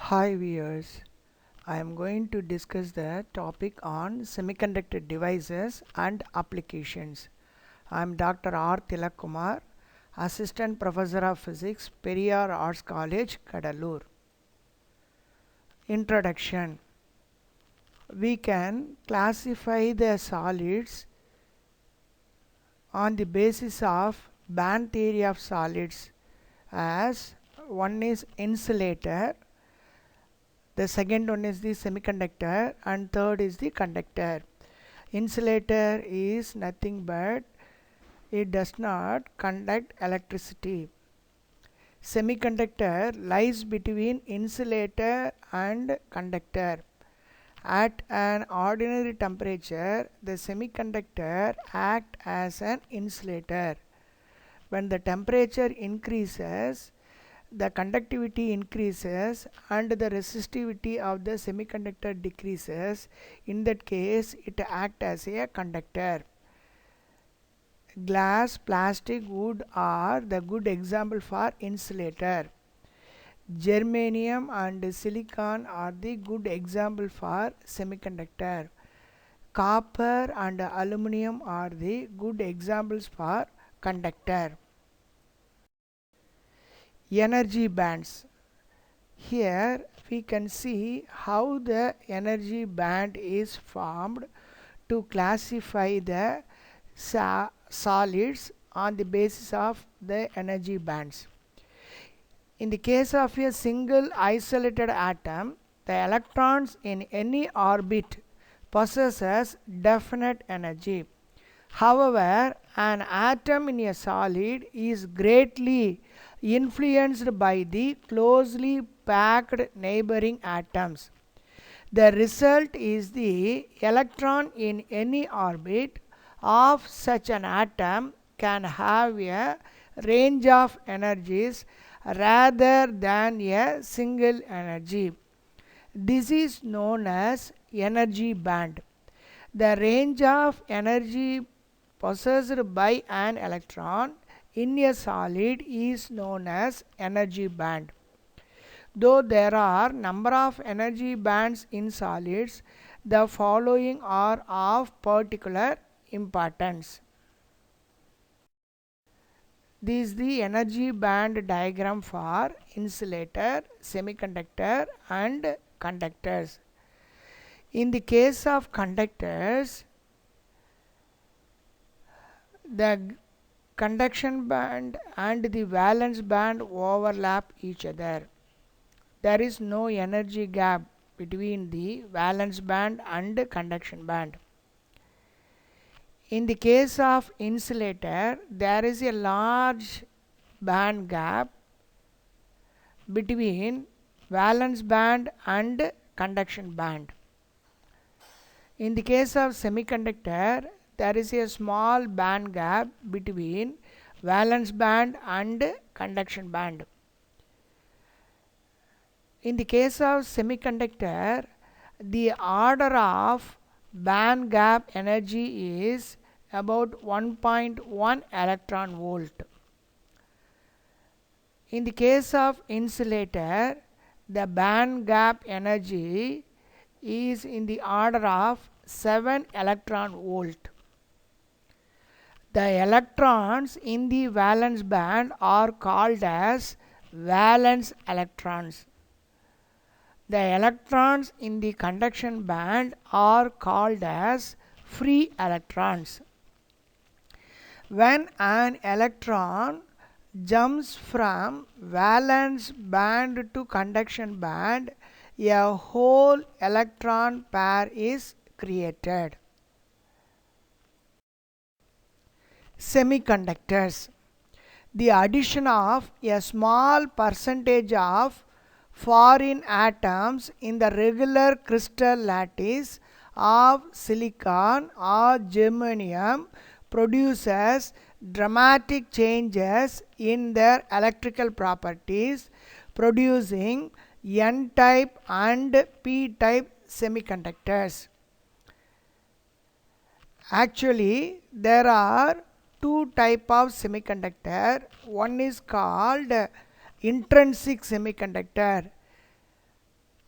Hi viewers, I am going to discuss the topic on semiconductor devices and applications. I am Dr. R. Tilakkumar, Assistant Professor of Physics, Periyar Arts College, Kadalur. Introduction. We can classify the solids on the basis of band theory of solids as one is insulator, the second one is the semiconductor, and third is the conductor. Insulator is nothing but it does not conduct electricity. Semiconductor lies between insulator and conductor. At an ordinary temperature, the semiconductor acts as an insulator. When the temperature increases, the conductivity increases and the resistivity of the semiconductor decreases. In that case, it acts as a conductor. Glass, plastic, wood are the good example for insulator. Germanium and silicon are the good example for semiconductor. Copper and aluminum are the good examples for conductor. Energy bands. Here we can see how the energy band is formed to classify the solids on the basis of the energy bands. In the case of a single isolated atom, the electrons in any orbit possesses definite energy. However, an atom in a solid is greatly influenced by the closely packed neighboring atoms. The result is the electron in any orbit of such an atom can have a range of energies rather than a single energy. This is known as energy band. The range of energy possessed by an electron in a solid is known as energy band. Though there are number of energy bands in solids, the following are of particular importance. This is the energy band diagram for insulator, semiconductor and conductors. In the case of conductors, the conduction band and the valence band overlap each other. There is no energy gap between the valence band and conduction band. In the case of insulator, there is a large band gap between valence band and conduction band. In the case of semiconductor, there is a small band gap between valence band and conduction band. In the case of semiconductor, the order of band gap energy is about 1.1 electron volt. In the case of insulator, the band gap energy is in the order of 7 electron volt. The electrons in the valence band are called as valence electrons. The electrons in the conduction band are called as free electrons. When an electron jumps from valence band to conduction band, a whole electron pair is created. Semiconductors. The addition of a small percentage of foreign atoms in the regular crystal lattice of silicon or germanium produces dramatic changes in their electrical properties, producing N-type and P-type semiconductors. Actually, there are two types of semiconductor. One is called intrinsic semiconductor.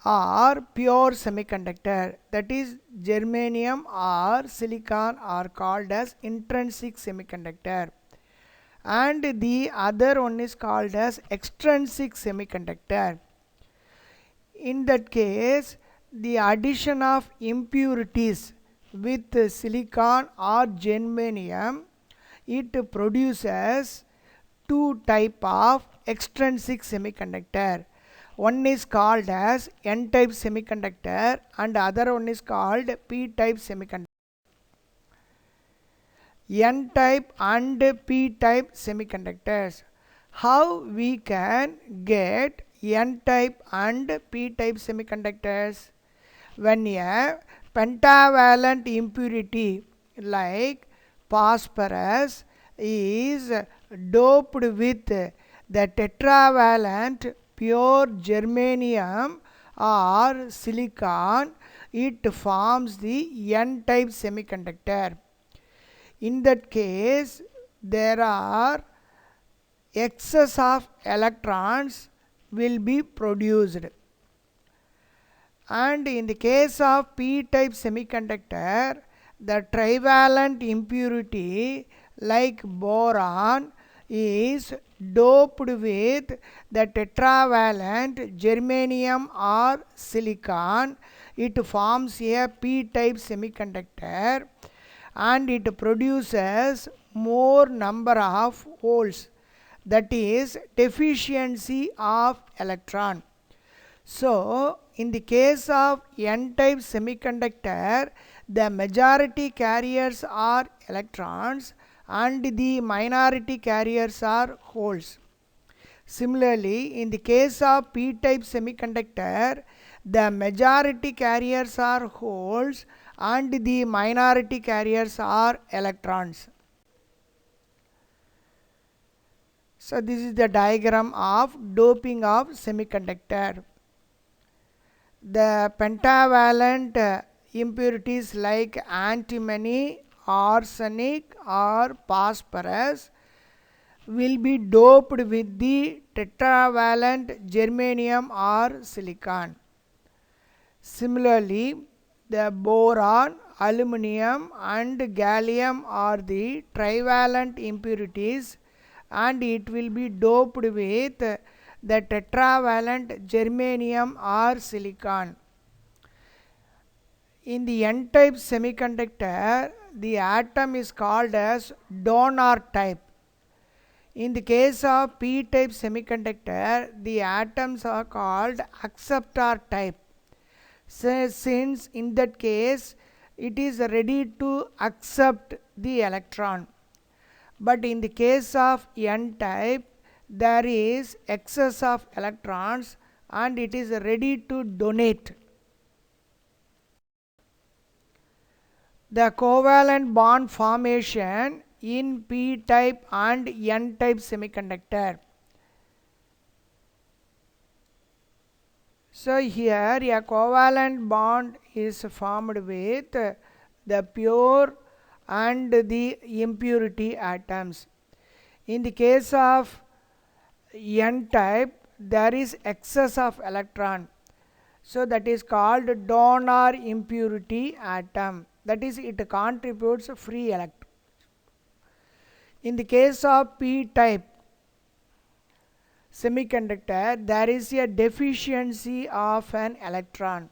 or pure semiconductor, that is germanium or silicon are called as intrinsic semiconductor, and the other one is called as extrinsic semiconductor. In that case, the addition of impurities with silicon or germanium, it produces two type of extrinsic semiconductor. One is called as n-type semiconductor and other one is called p-type semiconductor. N-type and p-type semiconductors. How we can get n-type and p-type semiconductors? When a pentavalent impurity like phosphorus is doped with the tetravalent pure germanium or silicon, it forms the n-type semiconductor. In that case, there are excess of electrons will be produced. And in the case of p-type semiconductor, the trivalent impurity like boron is doped with the tetravalent germanium or silicon. It forms a p-type semiconductor and it produces more number of holes, that is deficiency of electron. So in the case of n-type semiconductor, the majority carriers are electrons and the minority carriers are holes. Similarly, in the case of p-type semiconductor, the majority carriers are holes and the minority carriers are electrons. So this is the diagram of doping of semiconductor. The pentavalent impurities like antimony, arsenic or phosphorus will be doped with the tetravalent germanium or silicon. Similarly, the boron, aluminum and gallium are the trivalent impurities and it will be doped with the tetravalent germanium or silicon. In the n-type semiconductor, the atom is called as donor type. In the case of p-type semiconductor, the atoms are called acceptor type. So, since in that case it is ready to accept the electron. But in the case of n-type, there is excess of electrons and it is ready to donate. The covalent bond formation in p-type and n-type semiconductor. So here a covalent bond is formed with the pure and the impurity atoms. In the case of n-type, there is excess of electron. So that is called donor impurity atom. That is, it contributes free electron. In the case of p-type semiconductor, there is a deficiency of an electron.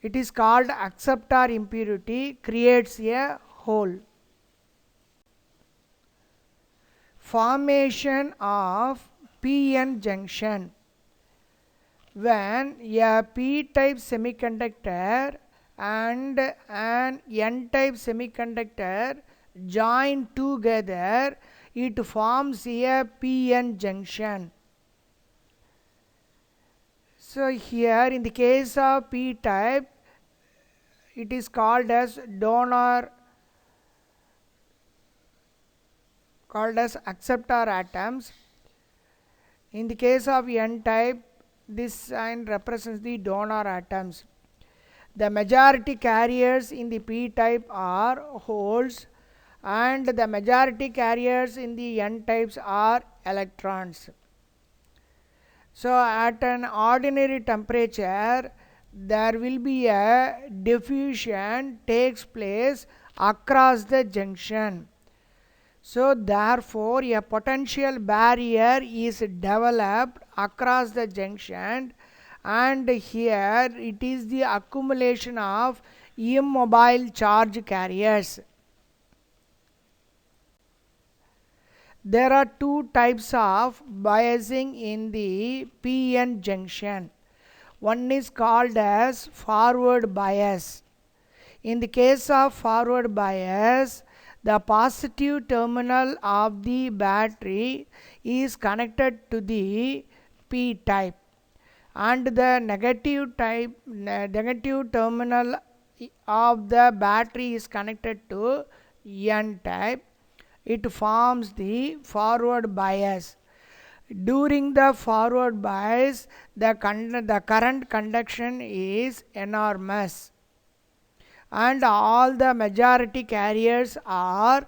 It is called acceptor impurity, creates a hole. Formation of p-n junction. When a p-type semiconductor and an n-type semiconductor join together, it forms a p-n junction. So here in the case of p-type, it is called as donor, called as acceptor atoms. In the case of n-type, this sign represents the donor atoms. The majority carriers in the p-type are holes and the majority carriers in the n-types are electrons. So at an ordinary temperature there will be a diffusion takes place across the junction. So therefore a potential barrier is developed across the junction, and here it is the accumulation of immobile charge carriers. There are two types of biasing in the p-n junction. One is called as forward bias. In the case of forward bias, the positive terminal of the battery is connected to the p type, and the negative terminal of the battery is connected to n type. It forms the forward bias. During the forward bias, the current conduction is enormous, and all the majority carriers are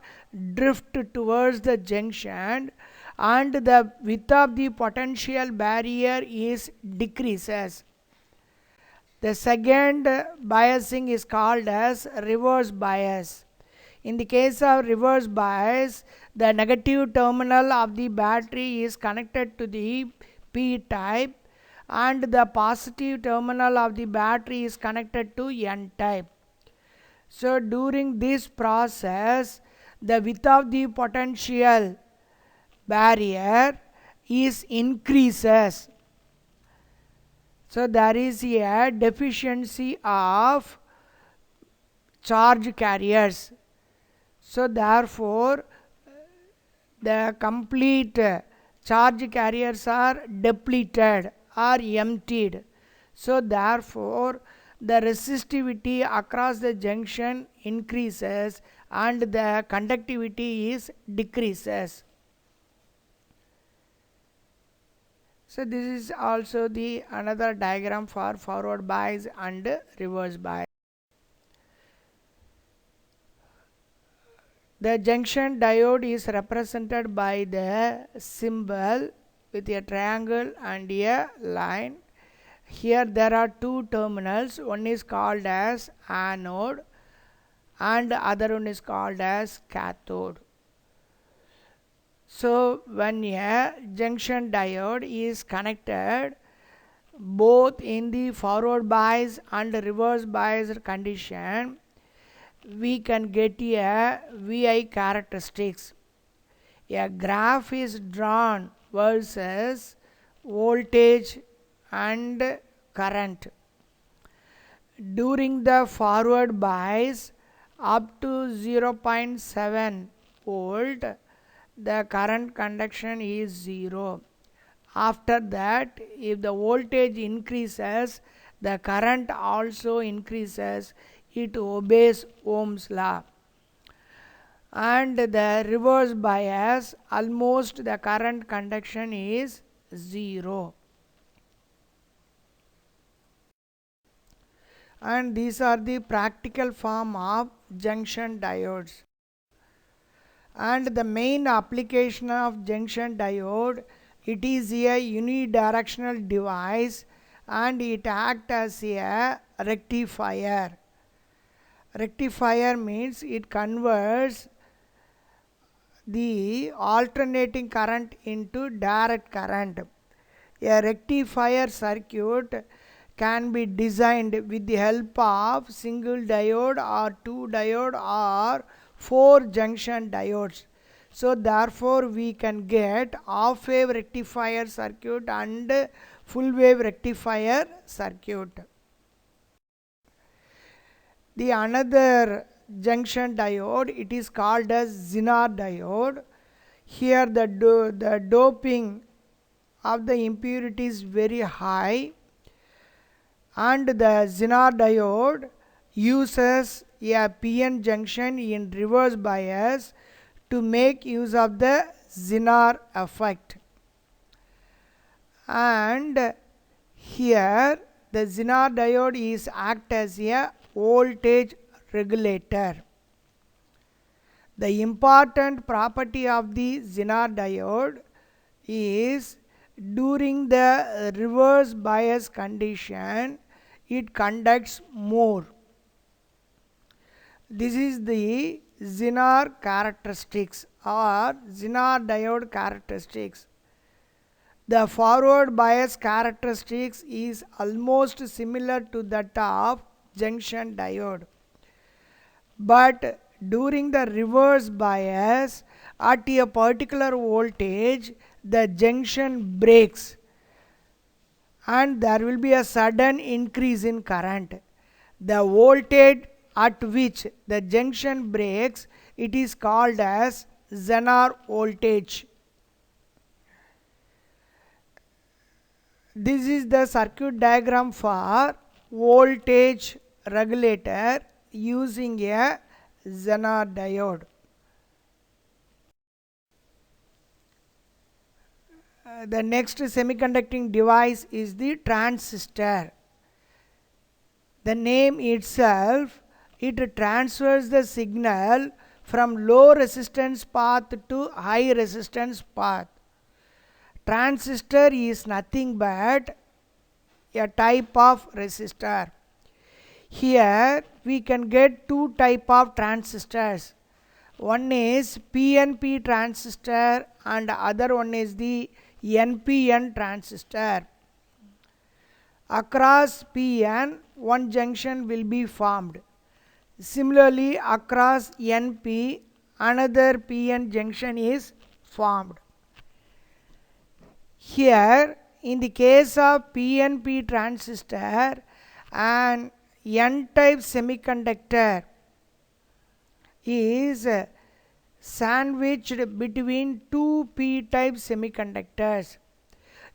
drift towards the junction, and the width of the potential barrier is decreases. The second biasing is called as reverse bias. In the case of reverse bias, the negative terminal of the battery is connected to the p type, and the positive terminal of the battery is connected to n type. So during this process, the width of the potential barrier is increases. So there is a deficiency of charge carriers. So therefore the complete charge carriers are depleted or emptied. So therefore the resistivity across the junction increases and the conductivity is decreases. So this is also the another diagram for forward bias and reverse bias. The junction diode is represented by the symbol with a triangle and a line. Here there are two terminals. One is called as anode and other one is called as cathode. So when a junction diode is connected both in the forward bias and reverse bias condition, we can get a VI characteristics. A graph is drawn versus voltage and current. During the forward bias up to 0.7 volt, the current conduction is 0. After that, if the voltage increases, the current also increases. It obeys Ohm's law. And the reverse bias, almost the current conduction is 0. And these are the practical form of junction diodes. And the main application of junction diode, it is a unidirectional device and it acts as a rectifier. Rectifier means it converts the alternating current into direct current. A rectifier circuit can be designed with the help of single diode or two diode or four junction diodes. So therefore we can get half wave rectifier circuit and full wave rectifier circuit. The another junction diode, it is called as Zener diode. Here the doping of the impurity is very high, and the Zener diode uses a p-n junction in reverse bias to make use of the Zener effect. And here the Zener diode is act as a voltage regulator. The important property of the Zener diode is during the reverse bias condition it conducts more. This is the Zener characteristics or Zener diode characteristics. The forward bias characteristics is almost similar to that of junction diode, but during the reverse bias at a particular voltage the junction breaks and there will be a sudden increase in current. The voltage at which the junction breaks, it is called as Zener voltage. This is the circuit diagram for voltage regulator using a Zener diode. The next semiconducting device is the transistor. The name itself, it transfers the signal from low resistance path to high resistance path. Transistor is nothing but a type of resistor. Here we can get two type of transistors. One is PNP transistor and other one is the NPN transistor. Across PN one junction will be formed. Similarly across NP another PN junction is formed. Here in the case of PNP transistor, an N-type semiconductor is sandwiched between two P-type semiconductors.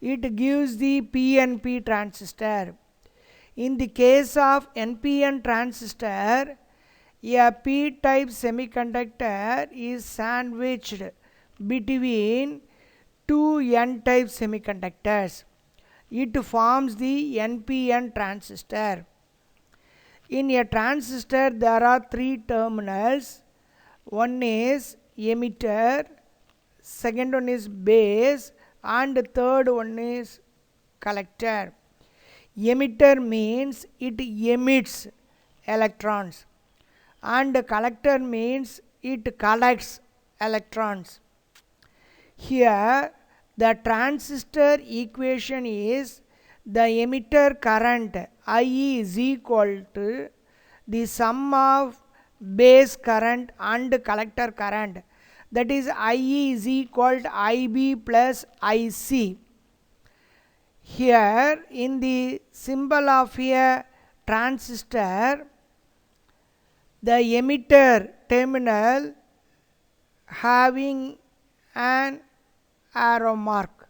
It gives the PNP transistor. In the case of NPN transistor, a P-type semiconductor is sandwiched between two N-type semiconductors. It forms the NPN transistor. In a transistor there are three terminals. One is emitter, second one is base, and third one is collector. Emitter means it emits electrons and collector means it collects electrons. Here the transistor equation is the emitter current IE is equal to the sum of base current and collector current, that is IE is equal to IB plus IC. Here in the symbol of a transistor, the emitter terminal having an arrow mark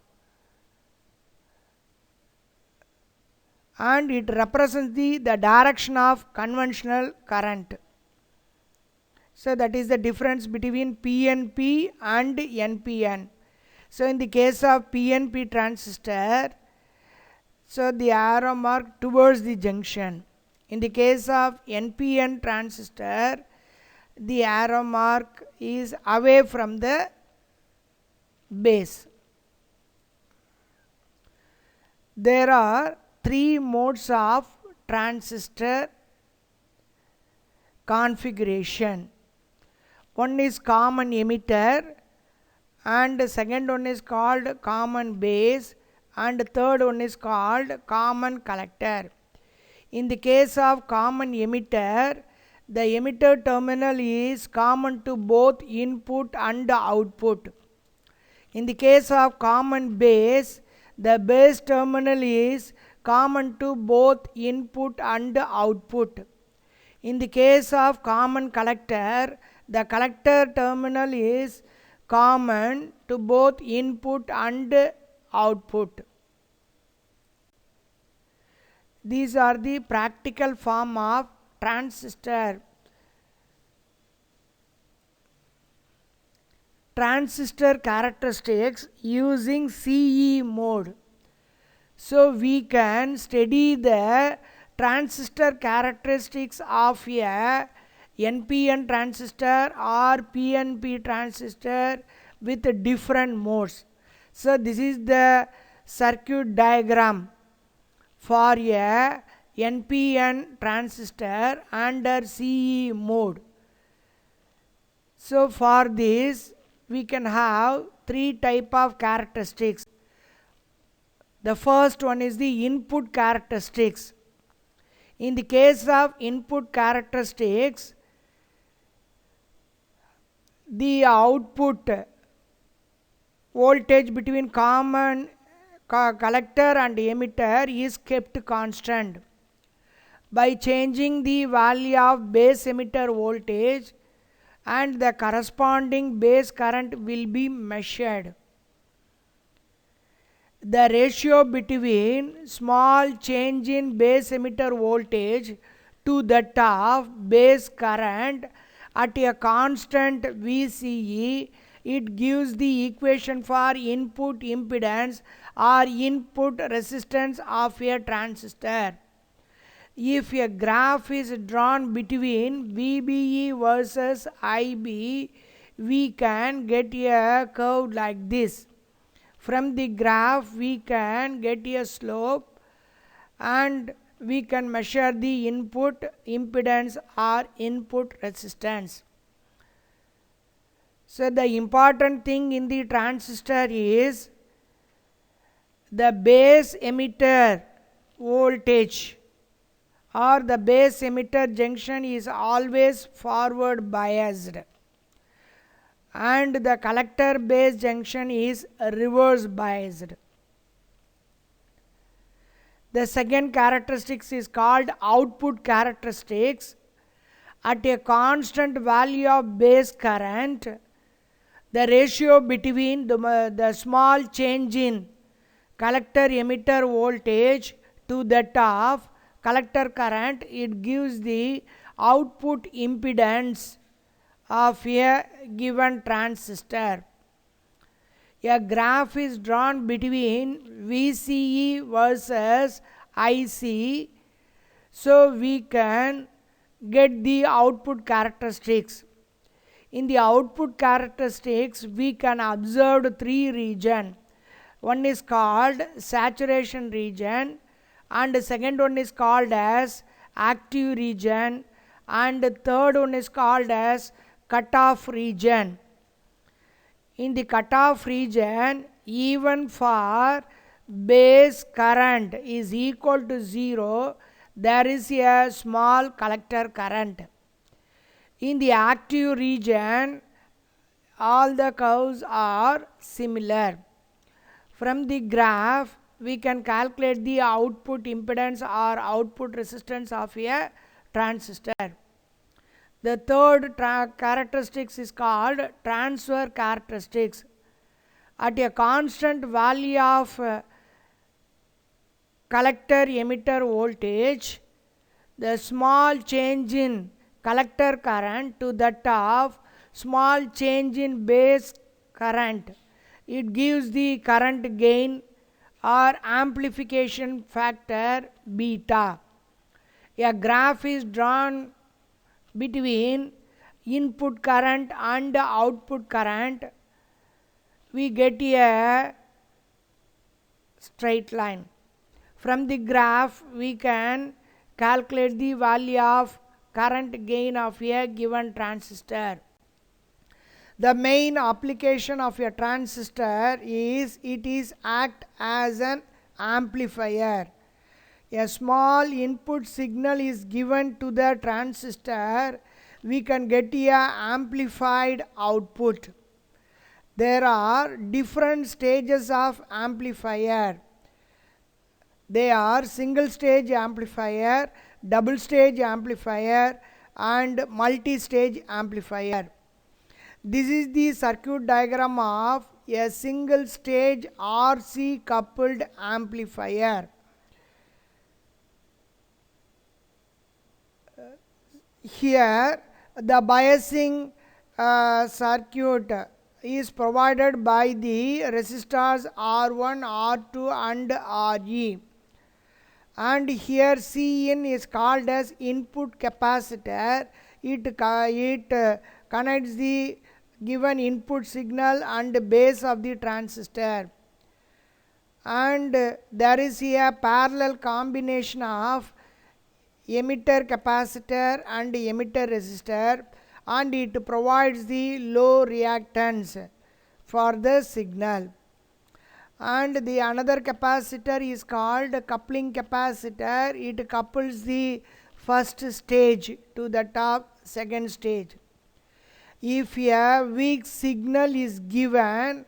and it represents the direction of conventional current. So that is the difference between PNP and NPN. So in the case of PNP transistor, so the arrow mark towards the junction. In the case of NPN transistor, the arrow mark is away from the base. There are three modes of transistor configuration. One is common emitter, and second one is called common base, and third one is called common collector. In the case of common emitter, the emitter terminal is common to both input and output. In the case of common base, the base terminal is common to both input and output. In the case of common collector, the collector terminal is common to both input and output. These are the practical form of transistor. Transistor characteristics using CE mode. So we can study the transistor characteristics of a NPN transistor or PNP transistor with different modes. So this is the circuit diagram for a NPN transistor under CE mode. So for this we can have three type of characteristics. The first one is the input characteristics. In the case of input characteristics, the output voltage between common collector and emitter is kept constant. By changing the value of base emitter voltage and the corresponding base current will be measured. The ratio between small change in base emitter voltage to that of base current at a constant VCE, it gives the equation for input impedance or input resistance of a transistor. If a graph is drawn between VBE versus IB, we can get a curve like this. From the graph we can get a slope and we can measure the input impedance or input resistance. So the important thing in the transistor is the base emitter voltage or the base emitter junction is always forward biased and the collector base junction is reverse biased. The second characteristics is called output characteristics. At a constant value of base current, the ratio between the small change in collector emitter voltage to that of collector current, it gives the output impedance of a given transistor. A graph is drawn between VCE versus IC, so we can get the output characteristics. In the output characteristics, we can observe three regions. One is called saturation region, and the second one is called as active region, and the third one is called as cutoff region. In the cutoff region, even for base current is equal to 0, there is a small collector current. In the active region, all the curves are similar. From the graph, we can calculate the output impedance or output resistance of a transistor. The third characteristics is called transfer characteristics. At a constant value of collector emitter voltage, the small change in collector current to that of small change in base current, it gives the current gain or amplification factor beta. A graph is drawn between input current and output current, we get a straight line. From the graph we can calculate the value of current gain of a given transistor. The main application of a transistor is it is act as an amplifier. A small input signal is given to the transistor, we can get a amplified output. There are different stages of amplifier. They are single stage amplifier, double stage amplifier and multi-stage amplifier. This is the circuit diagram of a single stage RC coupled amplifier. Here the biasing circuit is provided by the resistors R1, R2 and Re, and here Cin is called as input capacitor. It connects the given input signal and base of the transistor. and there is a parallel combination of emitter capacitor and emitter resistor, and it provides the low reactance for the signal. And the another capacitor is called coupling capacitor. It couples the first stage to that of second stage. If a weak signal is given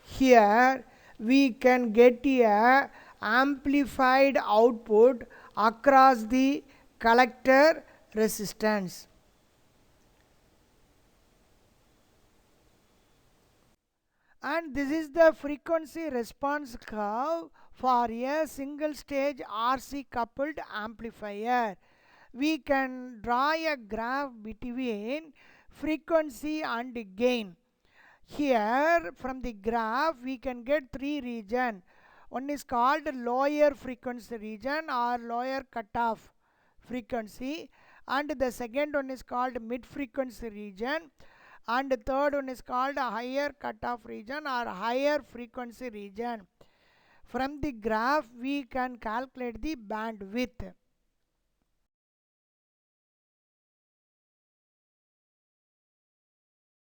here, we can get a amplified output across the collector resistance. And this is the frequency response curve for a single stage RC coupled amplifier. We can draw a graph between frequency and gain. Here from the graph we can get three regions. One is called lower frequency region or lower cutoff frequency, and the second one is called mid frequency region, and the third one is called a higher cutoff region or higher frequency region. From the graph we can calculate the bandwidth.